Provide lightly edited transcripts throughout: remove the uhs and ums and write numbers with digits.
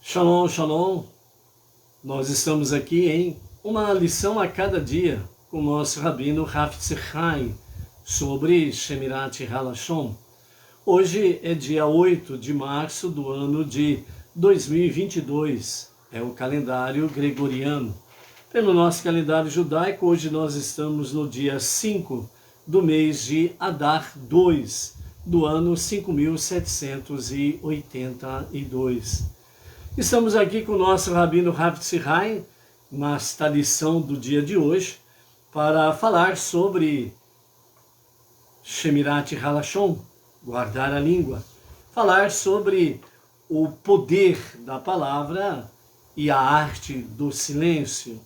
Shalom, shalom. Nós estamos aqui em uma lição a cada dia com o nosso Rabino Hafetz Chaim sobre Shemirat Halashon. Hoje é dia 8 de março do ano de 2022, é o calendário gregoriano. Pelo nosso calendário judaico, hoje nós estamos no dia 5 do mês de Adar 2, do ano 5782. Estamos aqui com o nosso Rabino Hafetz Chaim, nesta lição do dia de hoje, para falar sobre Shemirat Halashon, guardar a língua, falar sobre o poder da palavra e a arte do silêncio.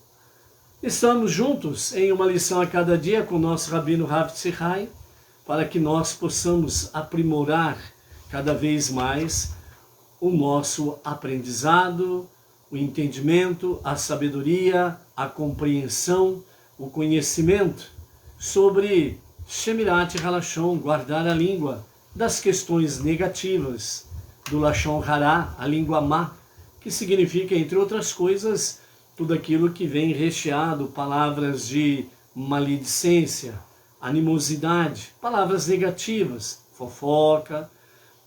Estamos juntos em uma lição a cada dia com o nosso Rabino Hafetz Chaim, para que nós possamos aprimorar cada vez mais o nosso aprendizado, o entendimento, a sabedoria, a compreensão, o conhecimento sobre Shemirat Halashon, guardar a língua, das questões negativas, do Lashon Hara, a língua má, que significa, entre outras coisas, tudo aquilo que vem recheado, palavras de maledicência, animosidade, palavras negativas, fofoca,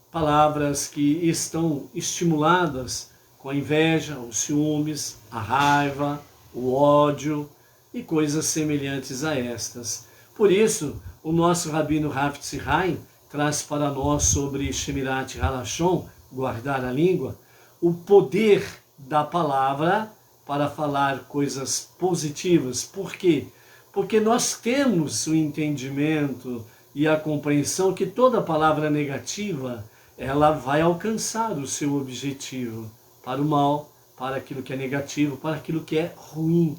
palavras que estão estimuladas com a inveja, os ciúmes, a raiva, o ódio e coisas semelhantes a estas. Por isso, o nosso Rabino Hafetz Chaim traz para nós sobre Shemirat Halashon, guardar a língua, o poder da palavra para falar coisas positivas. Por quê? Porque nós temos o entendimento e a compreensão que toda palavra negativa ela vai alcançar o seu objetivo, para o mal, para aquilo que é negativo, para aquilo que é ruim.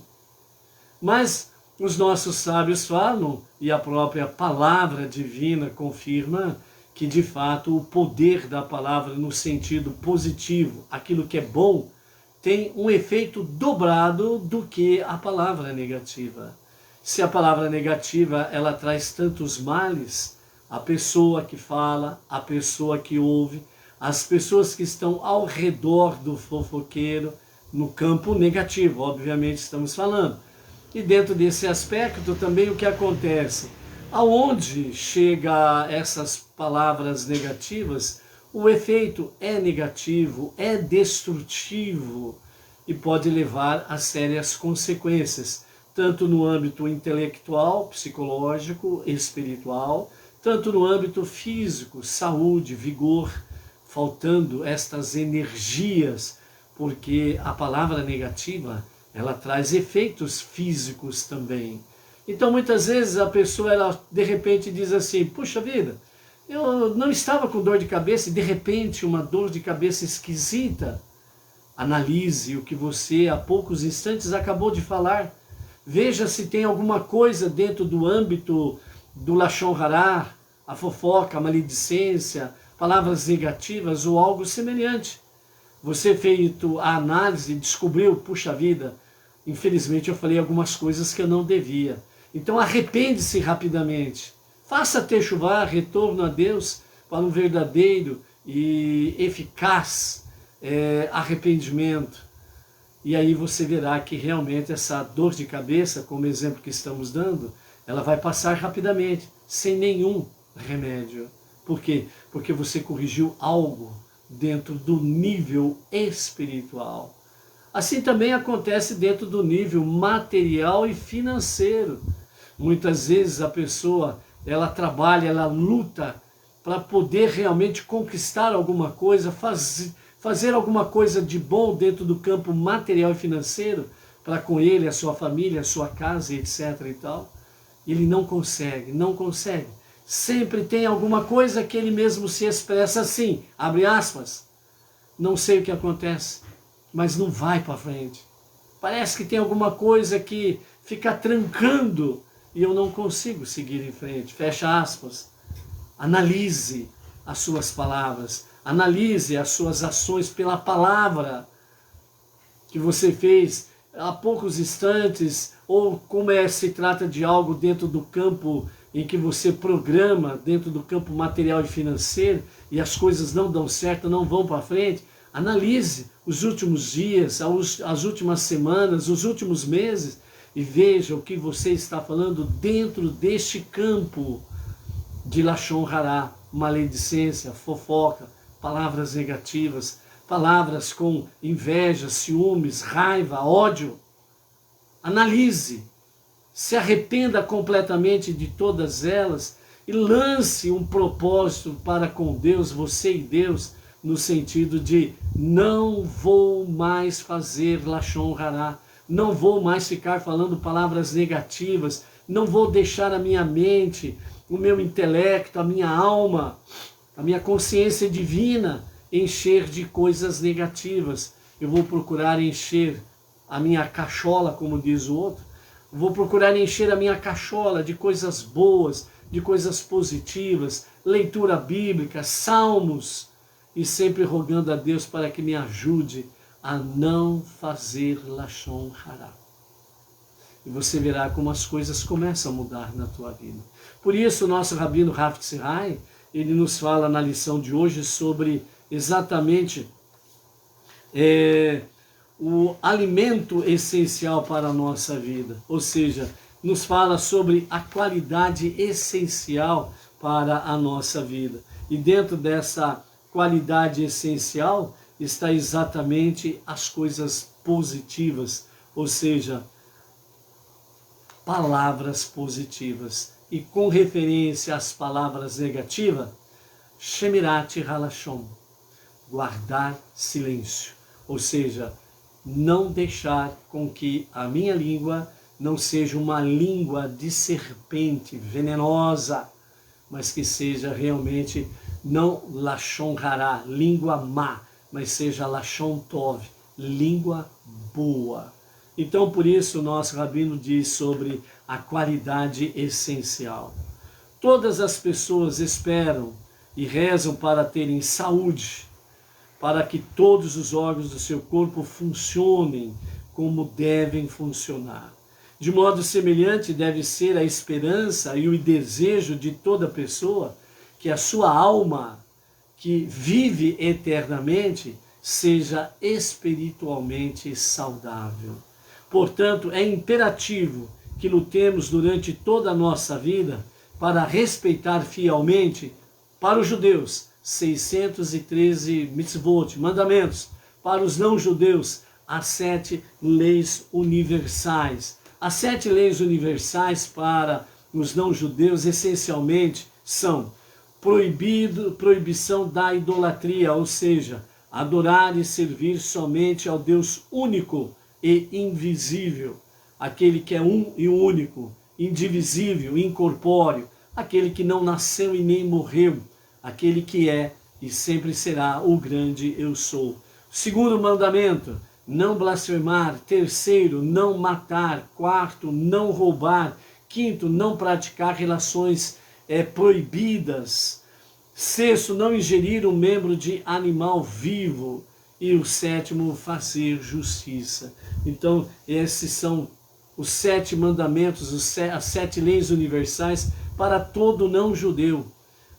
Mas os nossos sábios falam, e a própria palavra divina confirma, que de fato o poder da palavra no sentido positivo, aquilo que é bom, tem um efeito dobrado do que a palavra negativa. Se a palavra negativa ela traz tantos males, a pessoa que fala, a pessoa que ouve, as pessoas que estão ao redor do fofoqueiro, no campo negativo, obviamente estamos falando. E dentro desse aspecto também o que acontece? Aonde chega essas palavras negativas, o efeito é negativo, é destrutivo e pode levar a sérias consequências, tanto no âmbito intelectual, psicológico, espiritual, tanto no âmbito físico, saúde, vigor, faltando estas energias, porque a palavra negativa, ela traz efeitos físicos também. Então, muitas vezes a pessoa, ela de repente diz assim, puxa vida, eu não estava com dor de cabeça e de repente uma dor de cabeça esquisita. Analise o que você há poucos instantes acabou de falar. Veja se tem alguma coisa dentro do âmbito do Lashon Hara, a fofoca, a maledicência, palavras negativas ou algo semelhante. Você feito a análise e descobriu, puxa vida, infelizmente eu falei algumas coisas que eu não devia. Então arrepende-se rapidamente. Faça techuvá, retorno a Deus para um verdadeiro e eficaz arrependimento. E aí você verá que realmente essa dor de cabeça, como exemplo que estamos dando, ela vai passar rapidamente, sem nenhum remédio. Por quê? Porque você corrigiu algo dentro do nível espiritual. Assim também acontece dentro do nível material e financeiro. Muitas vezes a pessoa, ela trabalha, ela luta para poder realmente conquistar alguma coisa, fazer alguma coisa de bom dentro do campo material e financeiro, para com ele, a sua família, a sua casa, etc. e tal. Ele não consegue, não consegue. Sempre tem alguma coisa que ele mesmo se expressa assim, abre aspas, não sei o que acontece, mas não vai para frente. Parece que tem alguma coisa que fica trancando e eu não consigo seguir em frente, fecha aspas. Analise as suas palavras, analise as suas ações pela palavra que você fez há poucos instantes, ou como se trata de algo dentro do campo em que você programa, dentro do campo material e financeiro, e as coisas não dão certo, não vão para frente, Analise os últimos dias, as últimas semanas, os últimos meses e veja o que você está falando dentro deste campo de Lashon Hará, maledicência, fofoca, palavras negativas, palavras com inveja, ciúmes, raiva, ódio. Analise, se arrependa completamente de todas elas e lance um propósito para com Deus, você e Deus, no sentido de não vou mais fazer Lashon Hará, não vou mais ficar falando palavras negativas, não vou deixar a minha mente, o meu intelecto, a minha alma, a minha consciência divina encher de coisas negativas. Eu vou procurar encher a minha cachola, como diz o outro, vou procurar encher a minha cachola de coisas boas, de coisas positivas, leitura bíblica, salmos, e sempre rogando a Deus para que me ajude a não fazer Lashon Hará. E você verá como as coisas começam a mudar na tua vida. Por isso o nosso Rabino Rav Tzihai, ele nos fala na lição de hoje sobre exatamente o alimento essencial para a nossa vida. Ou seja, nos fala sobre a qualidade essencial para a nossa vida. E dentro dessa qualidade essencial está exatamente as coisas positivas, ou seja, palavras positivas. E com referência às palavras negativas, Shemirat Halashon, guardar silêncio, ou seja, não deixar com que a minha língua não seja uma língua de serpente venenosa, mas que seja realmente não Lashon Hará, língua má, mas seja Lashon Tov, língua boa. Então, por isso, o nosso Rabino diz sobre a qualidade essencial. Todas as pessoas esperam e rezam para terem saúde, para que todos os órgãos do seu corpo funcionem como devem funcionar. De modo semelhante, deve ser a esperança e o desejo de toda pessoa que a sua alma, que vive eternamente, seja espiritualmente saudável. Portanto, é imperativo que lutemos durante toda a nossa vida para respeitar fielmente, para os judeus, 613 mitzvot, mandamentos, para os não-judeus, as 7 leis universais. As 7 leis universais para os não-judeus, essencialmente, são proibição da idolatria, ou seja, adorar e servir somente ao Deus único e invisível, aquele que é um e único, indivisível, incorpóreo, aquele que não nasceu e nem morreu, aquele que é e sempre será o grande eu sou. Segundo mandamento, não blasfemar. Terceiro, não matar. Quarto, não roubar. Quinto, não praticar relações proibidas. Sexto, não ingerir um membro de animal vivo. E o sétimo, fazer justiça. Então, esses são os 7 mandamentos, as 7 leis universais para todo não-judeu.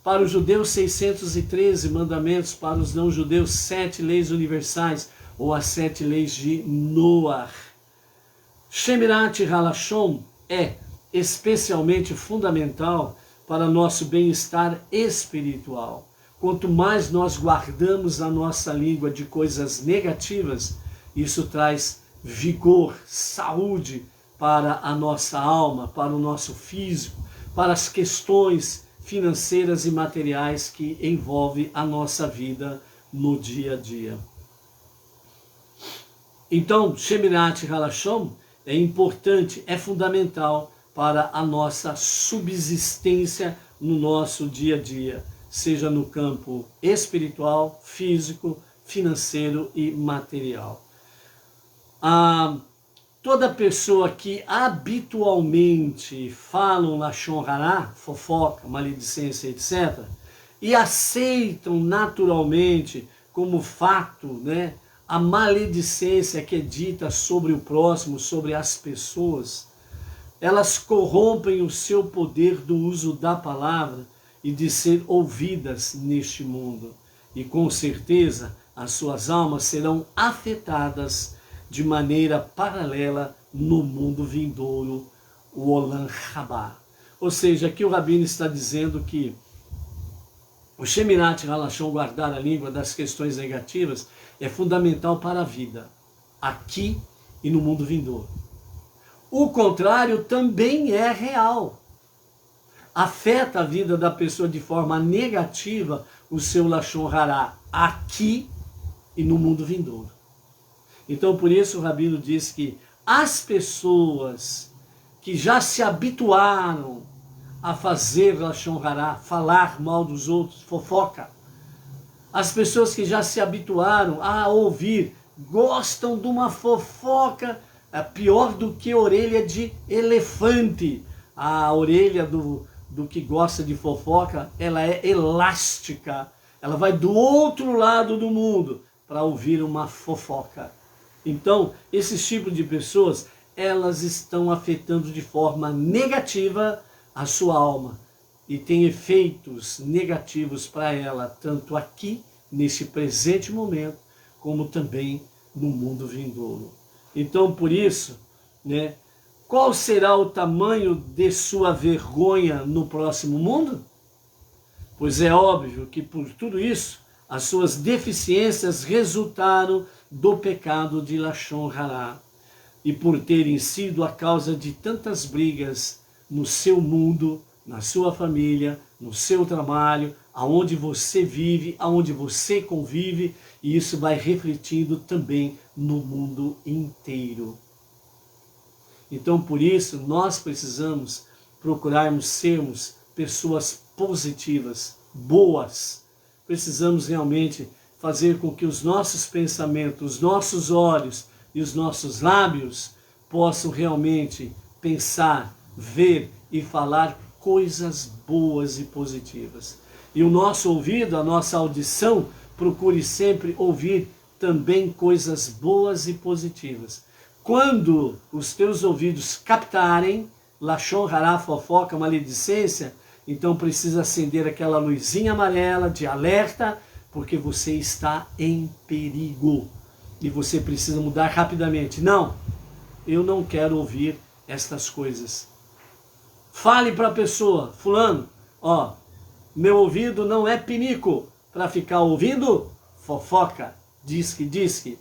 Para os judeus, 613 mandamentos, para os não-judeus, 7 leis universais, ou as 7 leis de Noah. Shemirat Halashon é especialmente fundamental para nosso bem-estar espiritual. Quanto mais nós guardamos a nossa língua de coisas negativas, isso traz vigor, saúde para a nossa alma, para o nosso físico, para as questões financeiras e materiais que envolvem a nossa vida no dia a dia. Então, Shemirat Halashon é importante, é fundamental para a nossa subsistência no nosso dia a dia, seja no campo espiritual, físico, financeiro e material. Toda pessoa que habitualmente fala um Lashon Hará, fofoca, maledicência, etc., e aceitam naturalmente como fato, né, a maledicência que é dita sobre o próximo, sobre as pessoas, elas corrompem o seu poder do uso da palavra e de ser ouvidas neste mundo. E com certeza as suas almas serão afetadas de maneira paralela no mundo vindouro, o Olam Rabá. Ou seja, aqui o Rabino está dizendo que o Shemirat Halashon, guardar a língua das questões negativas, é fundamental para a vida, aqui e no mundo vindouro. O contrário também é real. Afeta a vida da pessoa de forma negativa o seu Lashon Hará, aqui e no mundo vindouro. Então, por isso o Rabino diz que as pessoas que já se habituaram a fazer Lashon Hará, falar mal dos outros, fofoca, as pessoas que já se habituaram a ouvir, gostam de uma fofoca, pior do que orelha de elefante. A orelha do que gosta de fofoca, ela é elástica, ela vai do outro lado do mundo para ouvir uma fofoca. Então, esses tipos de pessoas, elas estão afetando de forma negativa a sua alma e tem efeitos negativos para ela, tanto aqui, nesse presente momento, como também no mundo vindouro. Então, por isso, né, qual será o tamanho de sua vergonha no próximo mundo? Pois é óbvio que por tudo isso, as suas deficiências resultaram do pecado de Lashon Hará e por terem sido a causa de tantas brigas no seu mundo, na sua família, no seu trabalho, aonde você vive, aonde você convive, e isso vai refletindo também no mundo inteiro. Então, por isso, nós precisamos procurarmos sermos pessoas positivas, boas. Precisamos realmente fazer com que os nossos pensamentos, os nossos olhos e os nossos lábios possam realmente pensar, ver e falar coisas boas e positivas. E o nosso ouvido, a nossa audição, procure sempre ouvir também coisas boas e positivas. Quando os teus ouvidos captarem Lashon Hará, fofoca, maledicência, então precisa acender aquela luzinha amarela de alerta, porque você está em perigo. E você precisa mudar rapidamente. Não, eu não quero ouvir estas coisas. Fale para a pessoa, fulano, ó, meu ouvido não é pinico para ficar ouvindo fofoca, diz-que.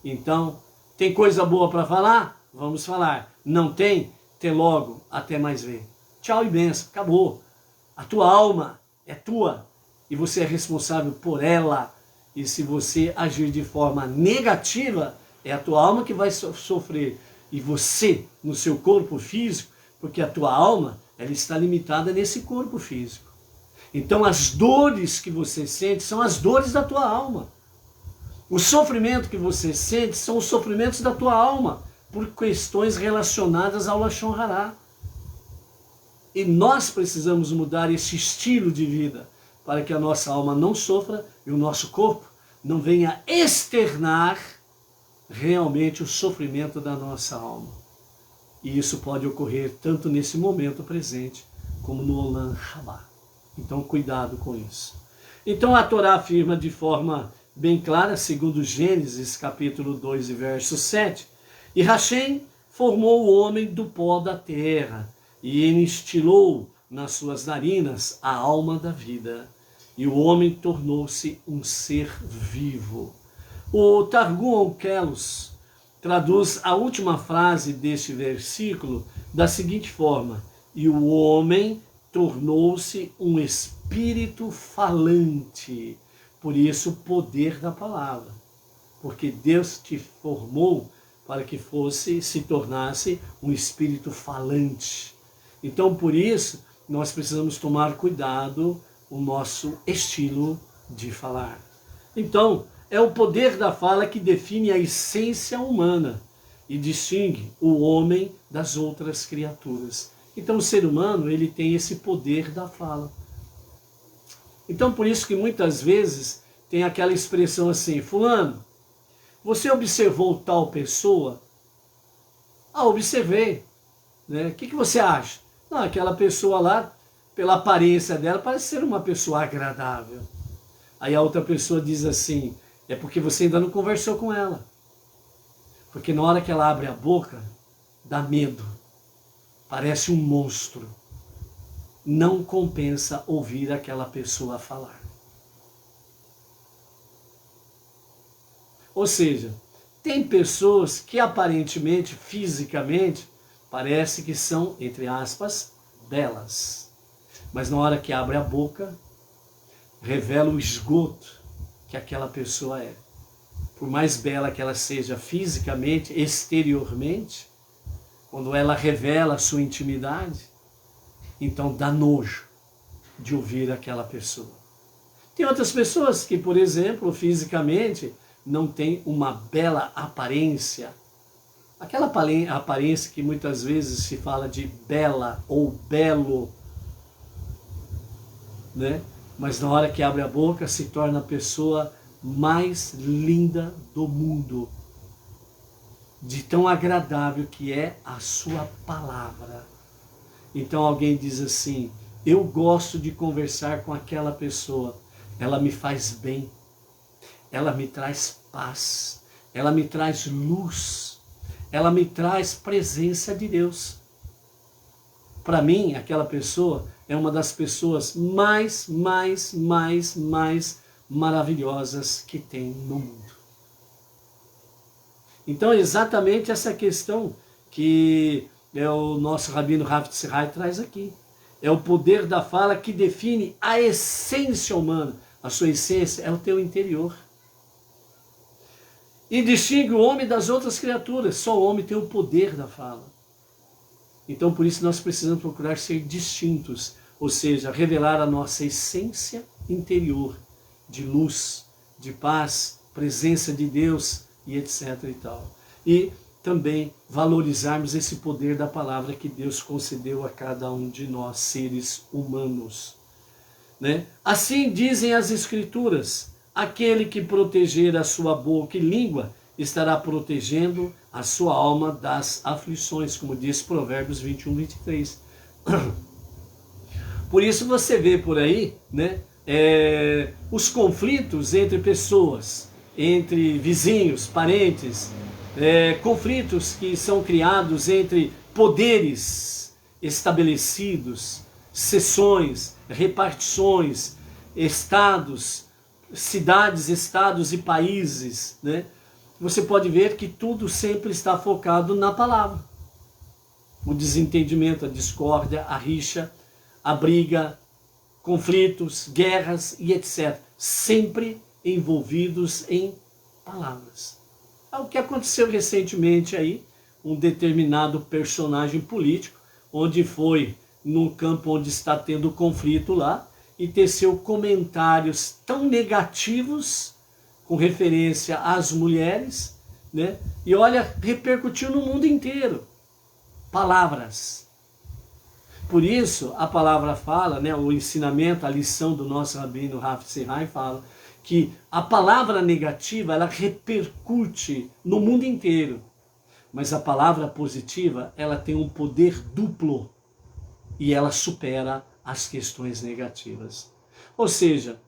Então, tem coisa boa para falar? Vamos falar. Não tem? Até logo, até mais ver. Tchau e benção, acabou. A tua alma é tua e você é responsável por ela. E se você agir de forma negativa, é a tua alma que vai sofrer. E você, no seu corpo físico, porque a tua alma, ela está limitada nesse corpo físico. Então as dores que você sente são as dores da tua alma. O sofrimento que você sente são os sofrimentos da tua alma, por questões relacionadas ao Lashon Hará. E nós precisamos mudar esse estilo de vida, para que a nossa alma não sofra e o nosso corpo não venha externar realmente o sofrimento da nossa alma. E isso pode ocorrer tanto nesse momento presente, como no Olam Rabá. Então, cuidado com isso. Então, a Torá afirma de forma bem clara, segundo Gênesis, capítulo 2, verso 7, e Hashem formou o homem do pó da terra, e ele instilou nas suas narinas a alma da vida, e o homem tornou-se um ser vivo. O Targum Onkelos traduz a última frase deste versículo da seguinte forma: e o homem tornou-se um espírito falante. Por isso o poder da palavra. Porque Deus te formou para que se tornasse um espírito falante. Então, por isso, nós precisamos tomar cuidado o nosso estilo de falar. Então, é o poder da fala que define a essência humana e distingue o homem das outras criaturas. Então, o ser humano, ele tem esse poder da fala. Então, por isso que muitas vezes tem aquela expressão assim: fulano, você observou tal pessoa? Ah, observei. Né? O que você acha? Não, aquela pessoa lá, pela aparência dela, parece ser uma pessoa agradável. Aí a outra pessoa diz assim: é porque você ainda não conversou com ela. Porque na hora que ela abre a boca, dá medo. Parece um monstro. Não compensa ouvir aquela pessoa falar. Ou seja, tem pessoas que aparentemente, fisicamente, parece que são, entre aspas, belas. Mas na hora que abre a boca, revela o esgoto que aquela pessoa é. Por mais bela que ela seja fisicamente, exteriormente, quando ela revela a sua intimidade, então dá nojo de ouvir aquela pessoa. Tem outras pessoas que, por exemplo, fisicamente, não têm uma bela aparência. Aquela aparência que muitas vezes se fala de bela ou belo, né? Mas na hora que abre a boca se torna a pessoa mais linda do mundo. De tão agradável que é a sua palavra. Então alguém diz assim, eu gosto de conversar com aquela pessoa, ela me faz bem, ela me traz paz, ela me traz luz, ela me traz presença de Deus. Para mim, aquela pessoa é uma das pessoas mais maravilhosas que tem no mundo. Então é exatamente essa questão que o nosso Rabino Rav Tzihai traz aqui. É o poder da fala que define a essência humana. A sua essência é o teu interior. E distingue o homem das outras criaturas. Só o homem tem o poder da fala. Então por isso nós precisamos procurar ser distintos. Ou seja, revelar a nossa essência interior. De luz, de paz, presença de Deus e etc. e tal. E também valorizarmos esse poder da palavra que Deus concedeu a cada um de nós, seres humanos. Né? Assim dizem as Escrituras, aquele que proteger a sua boca e língua, estará protegendo a sua alma das aflições, como diz Provérbios 21, 23. Por isso você vê por aí, né, os conflitos entre pessoas, entre vizinhos, parentes, conflitos que são criados entre poderes estabelecidos, seções, repartições, estados, cidades, estados e países, né? Você pode ver que tudo sempre está focado na palavra. O desentendimento, a discórdia, a rixa, a briga, conflitos, guerras e etc. Sempre envolvidos em palavras. É o que aconteceu recentemente aí, um determinado personagem político, onde foi num campo onde está tendo conflito lá, e teceu comentários tão negativos com referência às mulheres, né? E olha, repercutiu no mundo inteiro. Palavras. Por isso, a palavra fala, né, o ensinamento, a lição do nosso Rabino Rav Tzihai fala que a palavra negativa, ela repercute no mundo inteiro. Mas a palavra positiva, ela tem um poder duplo e ela supera as questões negativas. Ou seja,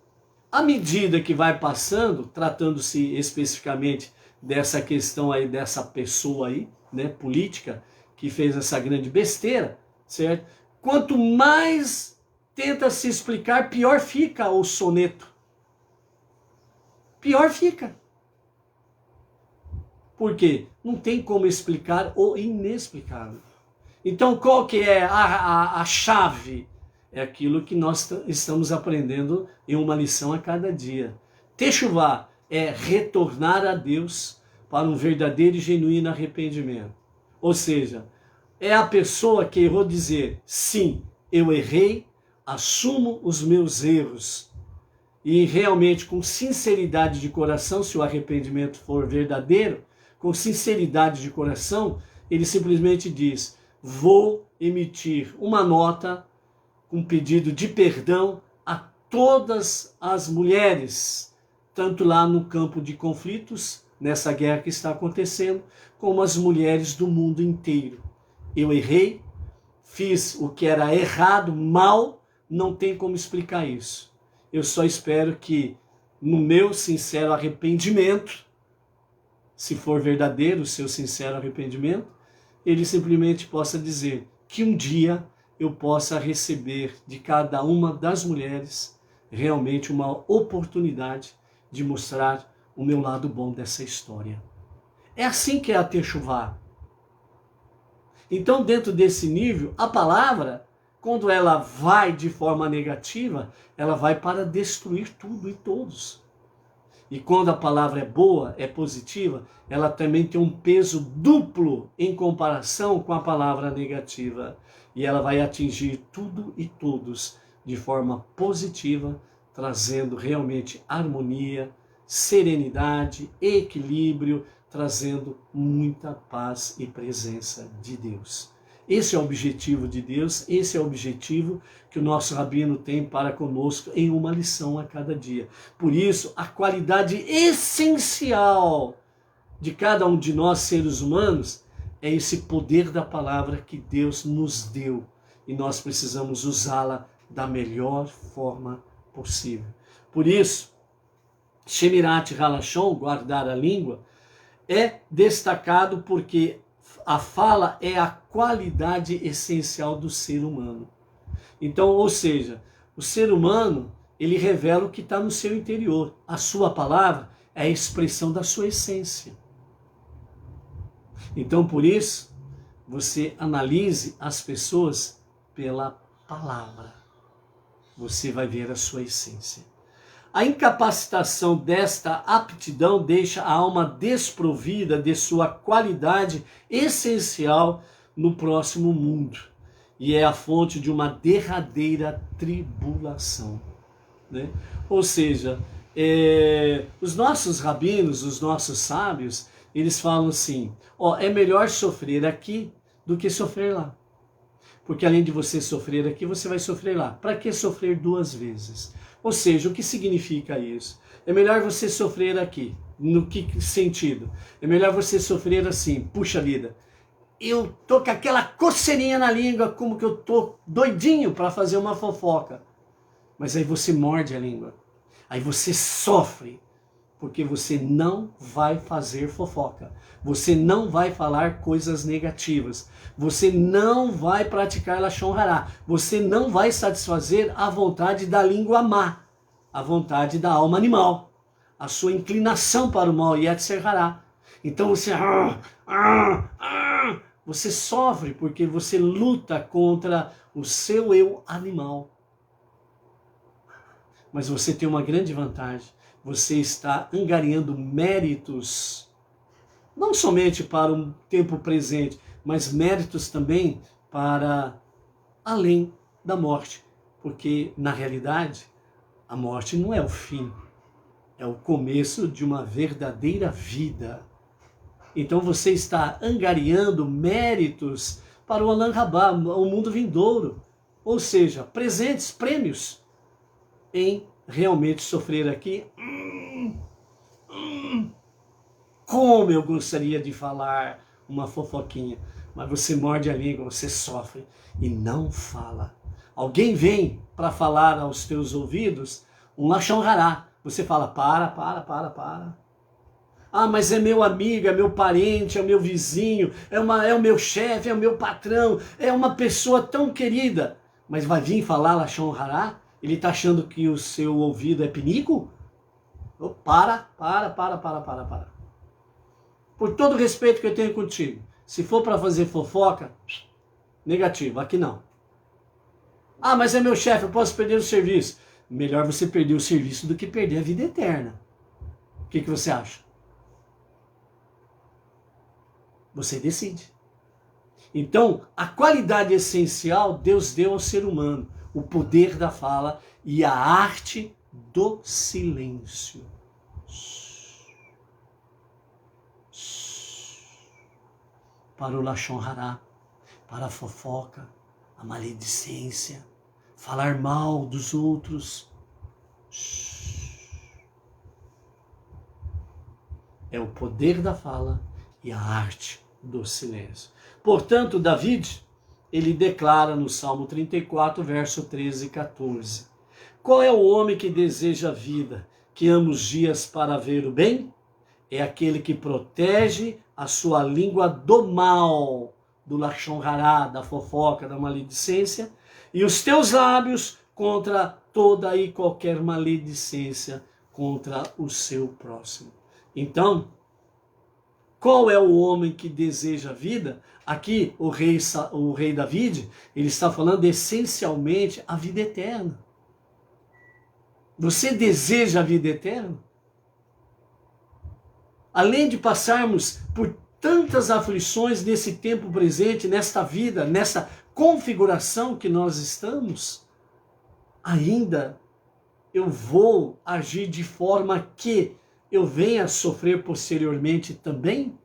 à medida que vai passando, tratando-se especificamente dessa questão aí, dessa pessoa aí, né, política, que fez essa grande besteira, certo? Quanto mais tenta se explicar, pior fica o soneto. Pior fica. Por quê? Não tem como explicar o inexplicável. Então qual que é a chave? É aquilo que nós estamos aprendendo em uma lição a cada dia. Teshuvá é retornar a Deus para um verdadeiro e genuíno arrependimento. Ou seja, é a pessoa que errou dizer, sim, eu errei, assumo os meus erros. E realmente com sinceridade de coração, se o arrependimento for verdadeiro, com sinceridade de coração, ele simplesmente diz, vou emitir uma nota com pedido de perdão a todas as mulheres, tanto lá no campo de conflitos, nessa guerra que está acontecendo, como as mulheres do mundo inteiro. Eu errei, fiz o que era errado, mal, não tem como explicar isso. Eu só espero que no meu sincero arrependimento, se for verdadeiro o seu sincero arrependimento, ele simplesmente possa dizer que um dia eu possa receber de cada uma das mulheres realmente uma oportunidade de mostrar o meu lado bom dessa história. É assim que é a Techuvá. Então, dentro desse nível, a palavra, quando ela vai de forma negativa, ela vai para destruir tudo e todos. E quando a palavra é boa, é positiva, ela também tem um peso duplo em comparação com a palavra negativa. E ela vai atingir tudo e todos de forma positiva, trazendo realmente harmonia, serenidade, equilíbrio, trazendo muita paz e presença de Deus. Esse é o objetivo de Deus, esse é o objetivo que o nosso Rabino tem para conosco em uma lição a cada dia. Por isso, a qualidade essencial de cada um de nós, seres humanos, é esse poder da palavra que Deus nos deu. E nós precisamos usá-la da melhor forma possível. Por isso, Shemirat Halashon, guardar a língua, é destacado porque a fala é a qualidade essencial do ser humano. Então, ou seja, o ser humano, ele revela o que está no seu interior. A sua palavra é a expressão da sua essência. Então, por isso, você analise as pessoas pela palavra. Você vai ver a sua essência. A incapacitação desta aptidão deixa a alma desprovida de sua qualidade essencial no próximo mundo. E é a fonte de uma derradeira tribulação. Né? Ou seja, os nossos rabinos, os nossos sábios, eles falam assim, é melhor sofrer aqui do que sofrer lá. Porque além de você sofrer aqui, você vai sofrer lá. Para que sofrer duas vezes? Ou seja, o que significa isso? É melhor você sofrer aqui. No que sentido? É melhor você sofrer assim, puxa vida, eu tô com aquela coceirinha na língua, como que eu tô doidinho para fazer uma fofoca. Mas aí você morde a língua. Aí você sofre, porque você não vai fazer fofoca. Você não vai falar coisas negativas. Você não vai praticar Lashon Hará. Você não vai satisfazer a vontade da língua má, a vontade da alma animal, a sua inclinação para o mal, Yetzer Hará. Então você sofre porque você luta contra o seu eu animal. Mas você tem uma grande vantagem. Você está angariando méritos, não somente para um tempo presente, mas méritos também para além da morte. Porque, na realidade, a morte não é o fim, é o começo de uma verdadeira vida. Então você está angariando méritos para o Olam Rabá, o mundo vindouro. Ou seja, presentes, prêmios em realmente sofrer aqui. Como eu gostaria de falar uma fofoquinha, mas você morde a língua, você sofre e não fala. Alguém vem para falar aos teus ouvidos um Lashon Hará. Você fala, para. Ah, mas é meu amigo, é meu parente, é meu vizinho, é o meu chefe, é o meu patrão, é uma pessoa tão querida. Mas vai vir falar Lashon Hará? Ele está achando que o seu ouvido é pinico? Oh, para. Por todo o respeito que eu tenho contigo, se for para fazer fofoca, negativo, aqui não. Ah, mas é meu chefe, eu posso perder o serviço. Melhor você perder o serviço do que perder a vida eterna. O que você acha? Você decide. Então, a qualidade essencial Deus deu ao ser humano. O poder da fala e a arte do silêncio. Para o Lashon Hará, para a fofoca, a maledicência, falar mal dos outros. É o poder da fala e a arte do silêncio. Portanto, David, ele declara no Salmo 34, verso 13 e 14. Qual é o homem que deseja a vida, que ama os dias para ver o bem é aquele que protege a sua língua do mal, do lachon hará, da fofoca, da maledicência, e os teus lábios contra toda e qualquer maledicência contra o seu próximo. Então, qual é o homem que deseja vida? Aqui o rei David, ele está falando essencialmente a vida eterna. Você deseja a vida eterna? Além de passarmos por tantas aflições nesse tempo presente, nesta vida, nessa configuração que nós estamos, ainda eu vou agir de forma que eu venha a sofrer posteriormente também?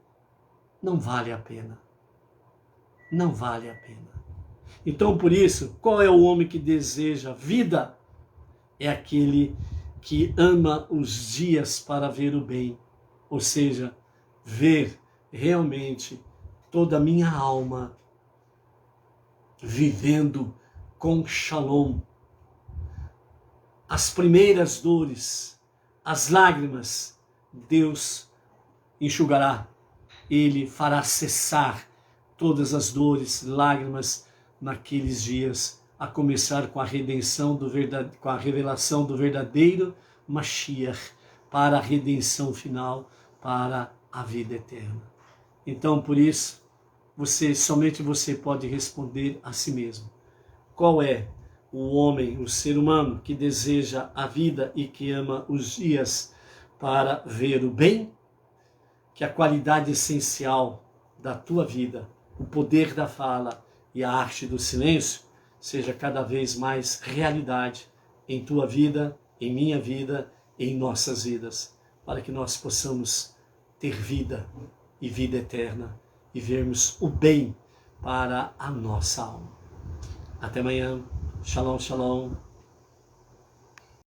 Não vale a pena. Não vale a pena. Então, por isso, qual é o homem que deseja vida? É aquele que ama os dias para ver o bem, ou seja, ver realmente toda a minha alma vivendo com shalom. As primeiras dores, as lágrimas, Deus enxugará. Ele fará cessar todas as dores, lágrimas naqueles dias, a começar com a redenção com a revelação do verdadeiro Mashiach, para a redenção final, para a vida eterna. Então, por isso, somente você pode responder a si mesmo. Qual é o homem, o ser humano que deseja a vida e que ama os dias para ver o bem? Que a qualidade essencial da tua vida, o poder da fala e a arte do silêncio seja cada vez mais realidade em tua vida, em minha vida, em nossas vidas, para que nós possamos ter vida e vida eterna e vermos o bem para a nossa alma. Até amanhã. Shalom, shalom.